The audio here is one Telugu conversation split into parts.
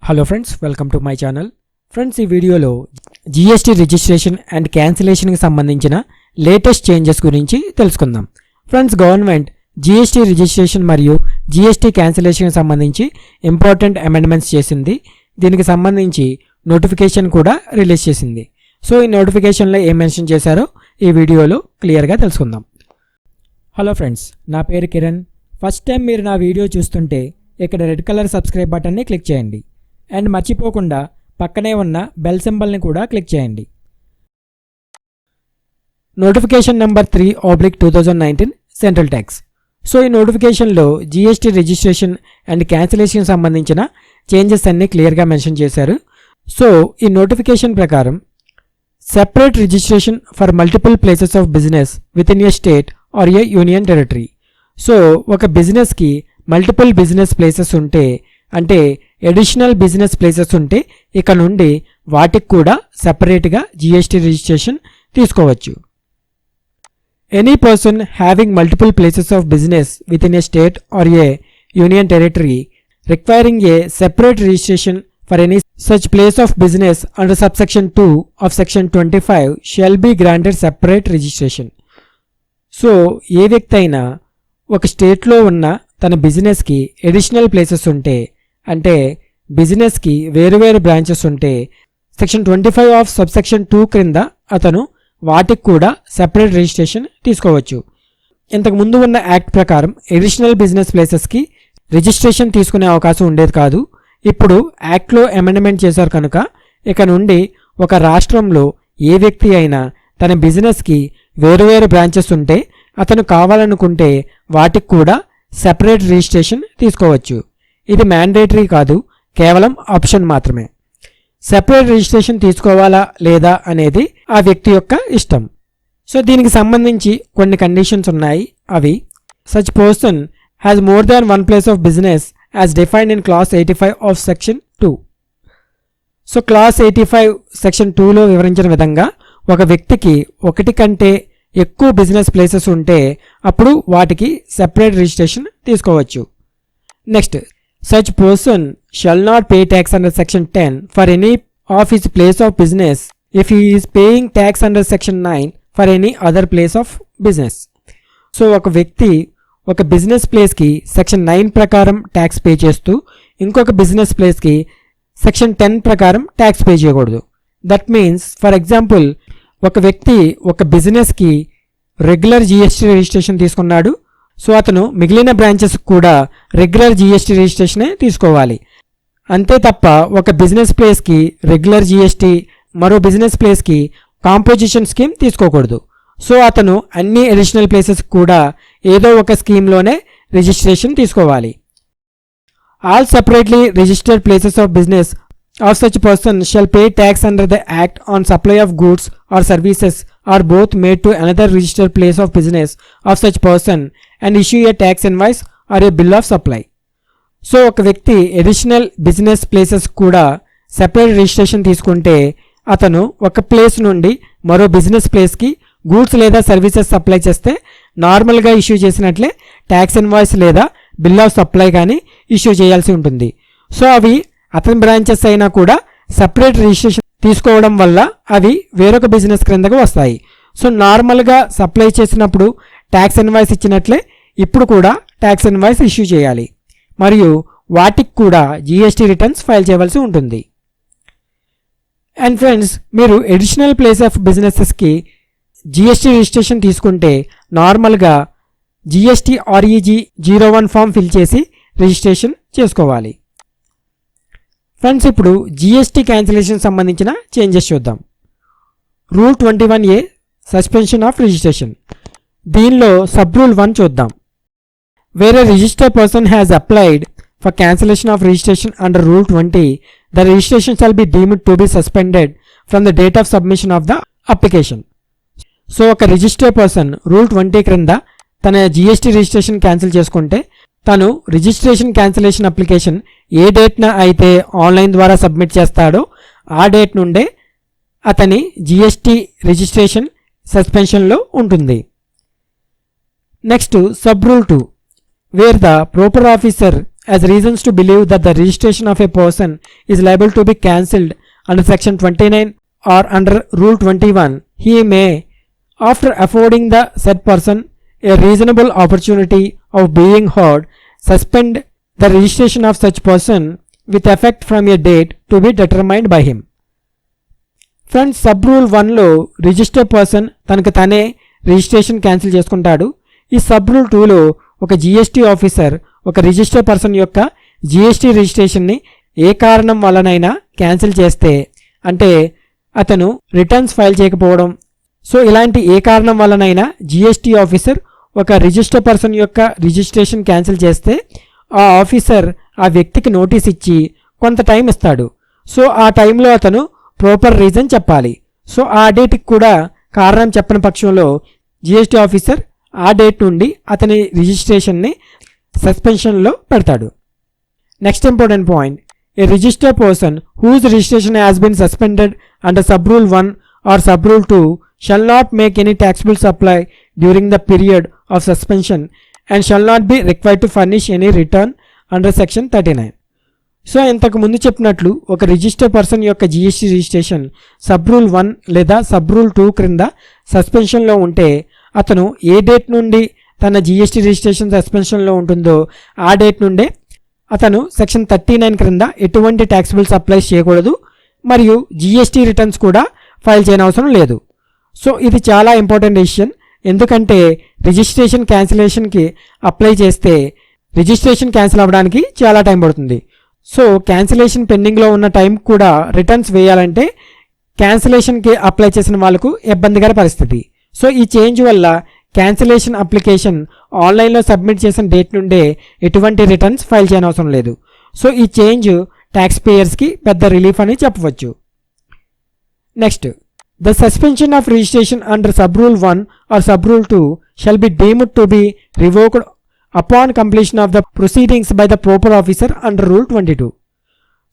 Hello friends, welcome to my channel. Friends, ఈ వీడియోలో జిఎస్టీ రిజిస్ట్రేషన్ అండ్ క్యాన్సిలేషన్కి సంబంధించిన లేటెస్ట్ చేంజెస్ గురించి తెలుసుకుందాం. ఫ్రెండ్స్, గవర్నమెంట్ జిఎస్టీ రిజిస్ట్రేషన్ మరియు జిఎస్టీ క్యాన్సిలేషన్కి సంబంధించి ఇంపార్టెంట్ అమెండ్మెంట్స్ చేసింది. దీనికి సంబంధించి నోటిఫికేషన్ కూడా రిలీజ్ చేసింది. సో ఈ నోటిఫికేషన్లో ఏం మెన్షన్ చేశారో ఈ వీడియోలో క్లియర్గా తెలుసుకుందాం. హలో ఫ్రెండ్స్, నా పేరు కిరణ్. ఫస్ట్ టైం మీరు నా వీడియో చూస్తుంటే ఇక్కడ రెడ్ కలర్ సబ్స్క్రైబ్ బటన్ని క్లిక్ చేయండి అండ్ మర్చిపోకుండా పక్కనే ఉన్న బెల్ సింబల్ని కూడా క్లిక్ చేయండి. Notification number 3/2019 central tax. So ఈ నోటిఫికేషన్లో జిఎస్టీ రిజిస్ట్రేషన్ అండ్ క్యాన్సిలేషన్ సంబంధించిన చేంజెస్ అన్నీ క్లియర్గా మెన్షన్ చేశారు. సో ఈ నోటిఫికేషన్ ప్రకారం separate registration for multiple places of business within a state or a union territory. So ఒక బిజినెస్కి మల్టిపుల్ బిజినెస్ ప్లేసెస్ ఉంటే, అంటే అడిషనల్ బిజినెస్ ప్లేసెస్ ఉంటే, ఇక నుండి వాటికి కూడా సెపరేట్గా జిఎస్టీ రిజిస్ట్రేషన్ తీసుకోవచ్చు. Any person having multiple places of business within a state or a union territory requiring a separate registration for any such place of business under subsection 2 of section 25 shall be granted separate registration. So ఏ వ్యక్తి అయినా ఒక స్టేట్లో ఉన్న తన బిజినెస్కి అడిషనల్ ప్లేసెస్ ఉంటే, అంటే బిజినెస్కి వేరువేరు బ్రాంచెస్ ఉంటే, సెక్షన్ 25 ఆఫ్ సబ్సెక్షన్ 2 క్రింద అతను వాటికి కూడా సెపరేట్ రిజిస్ట్రేషన్ తీసుకోవచ్చు. ఇంతకు ముందు ఉన్న యాక్ట్ ప్రకారం అడిషనల్ బిజినెస్ ప్లేసెస్కి రిజిస్ట్రేషన్ తీసుకునే అవకాశం ఉండేది కాదు. ఇప్పుడు యాక్ట్లో అమెండ్మెంట్ చేశారు కనుక ఇక నుండి ఒక రాష్ట్రంలో ఏ వ్యక్తి అయినా తన బిజినెస్కి వేరువేరు బ్రాంచెస్ ఉంటే అతను కావాలనుకుంటే వాటికి కూడా సెపరేట్ రిజిస్ట్రేషన్ తీసుకోవచ్చు. ఇది మ్యాండేటరీ కాదు, కేవలం ఆప్షన్ మాత్రమే. సెపరేట్ రిజిస్ట్రేషన్ తీసుకోవాలా లేదా అనేది ఆ వ్యక్తి యొక్క ఇష్టం. సో దీనికి సంబంధించి కొన్ని కండిషన్స్ ఉన్నాయి. అవి such person has more than one place of business as defined in class 85 of section 2. So class 85 section 2లో వివరించిన విధంగా ఒక వ్యక్తికి ఒకటి కంటే ఎక్కువ బిజినెస్ ప్లేసెస్ ఉంటే అప్పుడు వాటికి సెపరేట్ రిజిస్ట్రేషన్ తీసుకోవచ్చు. Next, such person shall not pay tax under section 10 for any of his place of business if he is paying tax under section 9 for any other place of business. So ఒక వ్యక్తి ఒక బిజినెస్ ప్లేస్కి సెక్షన్ 9 ప్రకారం ట్యాక్స్ పే చేస్తూ ఇంకొక బిజినెస్ ప్లేస్కి సెక్షన్ 10 ప్రకారం ట్యాక్స్ పే చేయకూడదు. దట్ మీన్స్, ఫర్ ఎగ్జాంపుల్, ఒక వ్యక్తి ఒక బిజినెస్కి రెగ్యులర్ జిఎస్టీ రిజిస్ట్రేషన్ తీసుకున్నాడు. సో అతను మిగిలిన బ్రాంచెస్ కూడా రెగ్యులర్ జిఎస్టీ రిజిస్ట్రేషనే తీసుకోవాలి. అంతే తప్ప ఒక బిజినెస్ ప్లేస్కి రెగ్యులర్ జిఎస్టీ, మరో బిజినెస్ ప్లేస్కి కాంపోజిషన్ స్కీమ్ తీసుకోకూడదు. సో అతను అన్ని అడిషనల్ ప్లేసెస్ కూడా ఏదో ఒక స్కీమ్లోనే రిజిస్ట్రేషన్ తీసుకోవాలి. All separately registered places of business of such person shall pay tax under the act on supply of goods or services or both made to another registered place of business of such person and issue a tax invoice or a bill of supply. So ఒక వ్యక్తి అడిషనల్ బిజినెస్ ప్లేసెస్ కూడా సెపరేట్ రిజిస్ట్రేషన్ తీసుకుంటే అతను ఒక ప్లేస్ నుండి మరో బిజినెస్ ప్లేస్కి గూడ్స్ లేదా సర్వీసెస్ సప్లై చేస్తే నార్మల్గా ఇష్యూ చేసినట్లే ట్యాక్స్ ఇన్వాయిస్ లేదా బిల్ ఆఫ్ సప్లై కానీ ఇష్యూ చేయాల్సి ఉంటుంది. సో అవి అతని బ్రాంచెస్ అయినా కూడా సపరేట్ రిజిస్ట్రేషన్ తీసుకోవడం వల్ల అవి వేరొక బిజినెస్ క్రిందకు వస్తాయి. సో నార్మల్గా సప్లై చేసినప్పుడు ట్యాక్స్ ఇన్వాయిస్ ఇచ్చినట్లే ఇప్పుడు కూడా ట్యాక్స్ ఇన్వాయిస్ ఇష్యూ చేయాలి మరియు వాటికి కూడా జిఎస్టీ రిటర్న్స్ ఫైల్ చేయవలసి ఉంటుంది. అండ్ ఫ్రెండ్స్, మీరు అడిషనల్ ప్లేస్ ఆఫ్ బిజినెసెస్కి జిఎస్టీ రిజిస్ట్రేషన్ తీసుకుంటే నార్మల్గా జిఎస్టీ REG 01 ఫామ్ ఫిల్ చేసి రిజిస్ట్రేషన్ చేసుకోవాలి. ఫ్రెండ్స్, ఇప్పుడు జిఎస్టీ క్యాన్సిలేషన్ సంబంధించిన చేంజెస్ చూద్దాం. Rule 21A suspension of registration. దీనిలో సబ్ రూల్ 1 చూద్దాం. Where a registered person has applied for cancellation of registration under rule 20, the registration shall be deemed to be suspended from the date of submission of the application. So ఒక రిజిస్టర్డ్ పర్సన్ రూల్ 20 క్రింద తన జిఎస్టీ రిజిస్ట్రేషన్ క్యాన్సిల్ చేసుకుంటే తను రిజిస్ట్రేషన్ క్యాన్సిలేషన్ అప్లికేషన్ ఏ డేట్న అయితే ఆన్లైన్ ద్వారా సబ్మిట్ చేస్తాడో ఆ డేట్ నుండే అతని జిఎస్టీ రిజిస్ట్రేషన్ సస్పెన్షన్లో ఉంటుంది. Next, sub rule 2, wear the proper officer as reasons to believe that the registration of a person is liable to be cancelled under section 29 or under rule 21, he may, after affording the said person a reasonable opportunity of being heard, suspend the registration of such person with effect from a date to be determined by him. Friends, sub rule 1లో రిజిస్టర్ పర్సన్ తనకు తనే రిజిస్ట్రేషన్ క్యాన్సిల్ చేసుకుంటాడు. ఈ సబ్ రూల్ 2లో ఒక జిఎస్టీ ఆఫీసర్ ఒక రిజిస్టర్ పర్సన్ యొక్క జిఎస్టీ రిజిస్ట్రేషన్ని ఏ కారణం వలనైనా క్యాన్సిల్ చేస్తే, అంటే అతను రిటర్న్స్ ఫైల్ చేయకపోవడం, సో ఇలాంటి ఏ కారణం వలనైనా జిఎస్టీ ఆఫీసర్ ఒక రిజిస్టర్ పర్సన్ యొక్క రిజిస్ట్రేషన్ క్యాన్సిల్ చేస్తే ఆ ఆఫీసర్ ఆ వ్యక్తికి నోటీస్ ఇచ్చి కొంత టైం ఇస్తాడు. సో ఆ టైంలో అతను ప్రాపర్ రీజన్ చెప్పాలి. సో ఆ డేట్కి కూడా కారణం చెప్పని పక్షంలో జిఎస్టీ ఆఫీసర్ ఆ డేట్ నుండి అతని రిజిస్ట్రేషన్ని సస్పెన్షన్లో పెడతాడు. Next important point, a register person whose registration has been suspended under sub rule 1 or sub rule 2 shall not make any taxable supply during the period of suspension and shall not be required to furnish any return under section 39. So ఇంతకు ముందు చెప్పినట్లు ఒక రిజిస్టర్ పర్సన్ యొక్క జిఎస్టీ రిజిస్ట్రేషన్ సబ్ రూల్ 1 లేదా సబ్ రూల్ 2 క్రింద సస్పెన్షన్లో ఉంటే అతను ఏ డేట్ నుండి తన జిఎస్టీ రిజిస్ట్రేషన్ సస్పెన్షన్లో ఉంటుందో ఆ డేట్ నుండే అతను సెక్షన్ 39 క్రింద ఎటువంటి ట్యాక్సిబుల్ సప్లైస్ చేయకూడదు మరియు జిఎస్టీ రిటర్న్స్ కూడా ఫైల్ చేయనవసరం లేదు. సో ఇది చాలా ఇంపార్టెంట్ డెసిషన్, ఎందుకంటే రిజిస్ట్రేషన్ క్యాన్సిలేషన్కి అప్లై చేస్తే రిజిస్ట్రేషన్ క్యాన్సిల్ అవ్వడానికి చాలా టైం పడుతుంది. సో క్యాన్సిలేషన్ పెండింగ్లో ఉన్న టైం కూడా రిటర్న్స్ వేయాలంటే క్యాన్సిలేషన్కి అప్లై చేసిన వాళ్ళకు ఇబ్బందికర పరిస్థితి. సో ఈ చేంజ్ వల్ల క్యాన్సిలేషన్ అప్లికేషన్ ఆన్లైన్లో సబ్మిట్ చేసిన డేట్ నుండే ఎటువంటి రిటర్న్స్ ఫైల్ చేయనవసరం లేదు. సో ఈ చేంజ్ ట్యాక్స్ పేయర్స్కి పెద్ద రిలీఫ్ అని చెప్పవచ్చు. Next, the suspension of registration under sub rule 1 or sub rule 2 shall be deemed to be revoked upon completion of the proceedings by the proper officer under rule 22.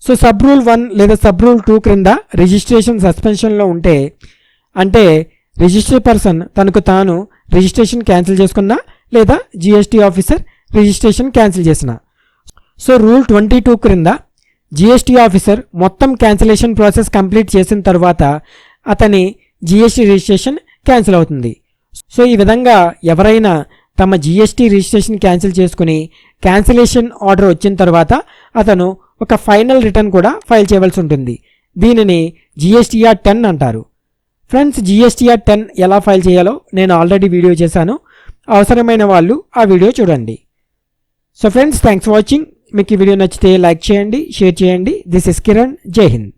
So sub rule 1 లేదా సబ్ రూల్ 2 క్రింద రిజిస్ట్రేషన్ సస్పెన్షన్లో ఉంటే, అంటే రిజిస్టర్ పర్సన్ తనకు తాను రిజిస్ట్రేషన్ క్యాన్సిల్ చేసుకున్నా లేదా జిఎస్టీ ఆఫీసర్ రిజిస్ట్రేషన్ క్యాన్సిల్ చేసిన. సో రూల్ 22 క్రింద జిఎస్టీ ఆఫీసర్ మొత్తం క్యాన్సిలేషన్ ప్రాసెస్ కంప్లీట్ చేసిన తర్వాత అతని జిఎస్టీ రిజిస్ట్రేషన్ క్యాన్సిల్ అవుతుంది. సో ఈ విధంగా ఎవరైనా తమ జిఎస్టీ రిజిస్ట్రేషన్ క్యాన్సిల్ చేసుకుని క్యాన్సిలేషన్ ఆర్డర్ వచ్చిన తర్వాత అతను ఒక ఫైనల్ రిటర్న్ కూడా ఫైల్ చేయవలసి ఉంటుంది. దీనిని జిఎస్టీఆర్ 10 అంటారు. ఫ్రెండ్స్, జిఎస్టీఆర్ 10 ఎలా ఫైల్ చేయాలో నేను ఆల్రెడీ వీడియో చేశాను, అవసరమైన వాళ్ళు ఆ వీడియో చూడండి. So friends, thanks for watching. మీకు ఈ వీడియో నచ్చితే లైక్ చేయండి, షేర్ చేయండి. This is Kiran. జై హింద్.